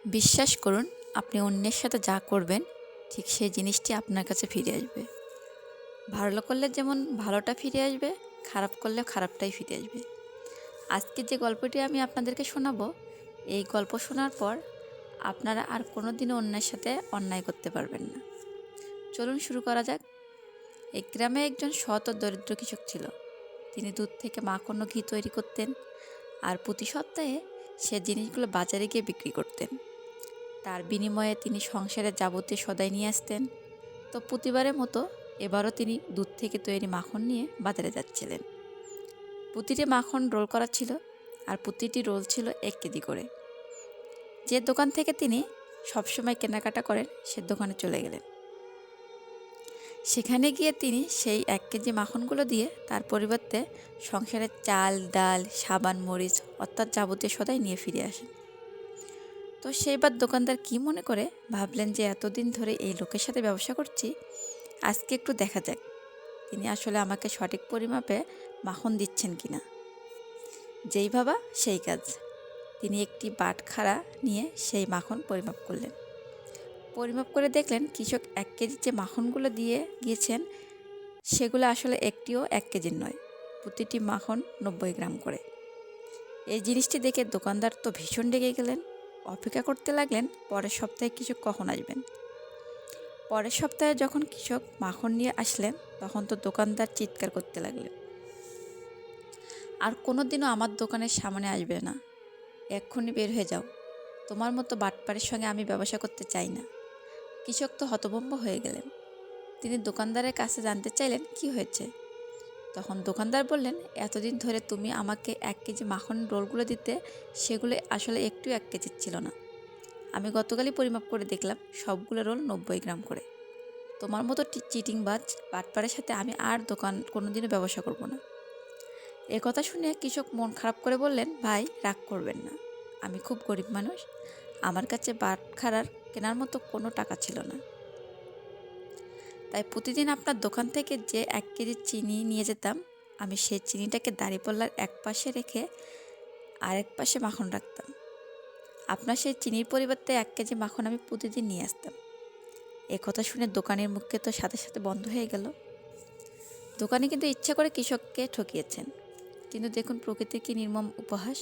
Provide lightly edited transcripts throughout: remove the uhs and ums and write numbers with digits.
বিশ্বাস করুন, আপনি অন্যের সাথে যা করবেন ঠিক সেই জিনিসটি আপনার কাছে ফিরে আসবে। ভালো করলে যেমন ভালোটা ফিরে আসবে, খারাপ করলেও খারাপটাই ফিরে আসবে। আজকে যে গল্পটি আমি আপনাদেরকে শোনাবো, এই গল্প শোনার পর আপনারা আর কোনো দিনও অন্যের সাথে অন্যায় করতে পারবেন না। চলুন শুরু করা যাক। এই গ্রামে একজন সৎ ও দরিদ্র কৃষক ছিল। তিনি দুধ থেকে মাখন ও ঘি তৈরি করতেন, আর প্রতি সপ্তাহে সে জিনিসগুলো বাজারে গিয়ে বিক্রি করতেন। তার বিনিময়ে তিনি সংসারের যাবতীয় সদাই নিয়ে আসতেন। তো প্রতিবারের মতো এবারও তিনি দুধ থেকে তৈরি মাখন নিয়ে বাজারে যাচ্ছিলেন। প্রতিটি মাখন রোল করা ছিল, আর প্রতিটি রোল ছিল 1 কেজি করে। যে দোকান থেকে তিনি সবসময় কেনাকাটা করেন সে দোকানে চলে গেলেন। সেখানে গিয়ে তিনি সেই 1 কেজি মাখনগুলো দিয়ে তার পরিবর্তে সংসারের চাল, ডাল, সাবান, মরিচ অর্থাৎ যাবতীয় সদাই নিয়ে ফিরে আসেন। তো সেইবার দোকানদার কি মনে করে ভাবলেন যে এতদিন ধরে এই লোকের সাথে ব্যবসা করছি, আজকে একটু দেখা যাক তিনি আসলে আমাকে সঠিক পরিমাপে মাখন দিচ্ছেন কিনা। যেই ভাবা সেই কাজ। তিনি একটি বাটখারা নিয়ে সেই মাখন পরিমাপ করলেন। পরিমাপ করে দেখলেন কৃষক 1 কেজির যে মাখনগুলো দিয়ে গিয়েছেন সেগুলো আসলে একটিও 1 কেজির নয়, প্রতিটি মাখন 90 গ্রাম করে। এই জিনিসটি দেখে দোকানদার তো ভীষণ রেগে গেলেন। অপেক্ষা করতে লাগলেন পরের সপ্তাহে কৃষক কখন আসবেন। পরের সপ্তাহে যখন কৃষক মাখন নিয়ে আসলেন তখন তো দোকানদার চিৎকার করতে লাগলেন, আর কোনো দিনও আমার দোকানের সামনে আসবে না, এক্ষুনি বের হয়ে যাও, তোমার মতো বাটপারের সঙ্গে আমি ব্যবসা করতে চাই না। কৃষক তো হতভম্ব হয়ে গেলেন। তিনি দোকানদারের কাছে জানতে চাইলেন কি হয়েছে। তখন দোকানদার বললেন, এতদিন ধরে তুমি আমাকে 1 কেজি মাখন রোলগুলো দিতে, সেগুলো আসলে একটু 1 কেজির ছিল না। আমি গতকালই পরিমাপ করে দেখলাম সবগুলো রোল 90 গ্রাম করে। তোমার মতো চিটিংবাজ বাটপারের সাথে আমি আর কোনোদিনও ব্যবসা করব না। এ কথা শুনে কৃষক মন খারাপ করে বললেন, ভাই রাগ করবেন না, আমি খুব গরিব মানুষ, আমার কাছে বাটখারার কেনার মতো কোনো টাকা ছিল না। তাই প্রতিদিন আপনার দোকান থেকে যে 1 কেজি চিনি নিয়ে যেতাম, আমি সেই চিনিটাকে দাঁড়িপাল্লার এক পাশে রেখে আরেক পাশে মাখন রাখতাম। আপনার সেই চিনির পরিবর্তে 1 কেজি মাখন আমি প্রতিদিন নিয়ে আসতাম। এ কথা শুনে দোকানের মুখে তো সাথে সাথে বন্ধ হয়ে গেল। দোকানি কিন্তু ইচ্ছা করে কৃষককে ঠকিয়েছেন, কিন্তু দেখুন প্রকৃতির কি নির্মম উপহাস।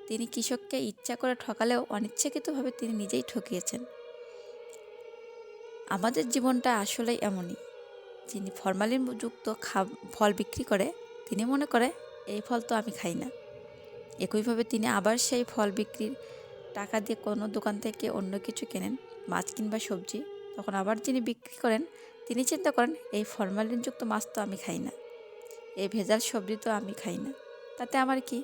তিনি কৃষককে ইচ্ছা করে ঠকালেও অনিচ্ছাকৃতভাবে তিনি নিজেই ঠকিয়েছেন। আমাদের জীবনটা আসলেই এমনই। যিনি ফরমালিনযুক্ত ফল বিক্রি করে তিনি মনে করে এই ফল তো আমি খাই না। একইভাবে তিনি আবার সেই ফল বিক্রির টাকা দিয়ে কোনো দোকান থেকে অন্য কিছু কেনেন, মাছ কিংবা সবজি। তখন আবার যিনি বিক্রি করেন তিনি চিন্তা করেন এই ফরমালিনযুক্ত মাছ তো আমি খাই না, এই ভেজাল সবজি তো আমি খাই না, তাতে আমার কি।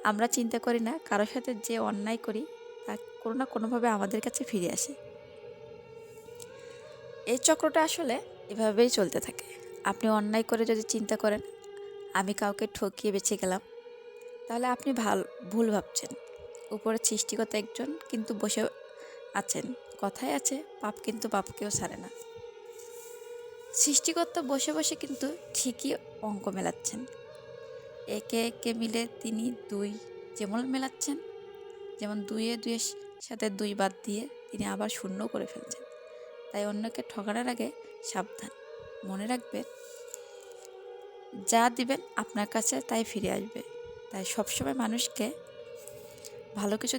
আমরা চিন্তা করি না কারোর সাথে যে অন্যায় করি তা কোনো না কোনোভাবে আমাদের কাছে ফিরে আসে। এই চক্রটা আসলে এভাবেই চলতে থাকে। আপনি অন্যায় করে যদি চিন্তা করেন আমি কাউকে ঠকিয়ে বেঁচে গেলাম, তাহলে আপনি ভুল ভাবছেন। উপরের সৃষ্টিকর্তা একজন কিন্তু বসে আছেন। কথায় আছে, পাপ কিন্তু পাপকেও ছাড়ে না। সৃষ্টিকর্তা বসে বসে কিন্তু ঠিকই অঙ্ক মেলাচ্ছেন। একে একে মিলে তিনি 2 যেমন মেলাচ্ছেন, যেমন 2-এর সাথে 2 বাদ দিয়ে তিনি আবার শূন্য করে ফেলছেন। তাই অন্যকে ঠকানোর আগে সাবধান। মনে রাখবেন, যা দিবেন আপনার কাছে তাই ফিরে আসবে। তাই সবসময় মানুষকে ভালো কিছু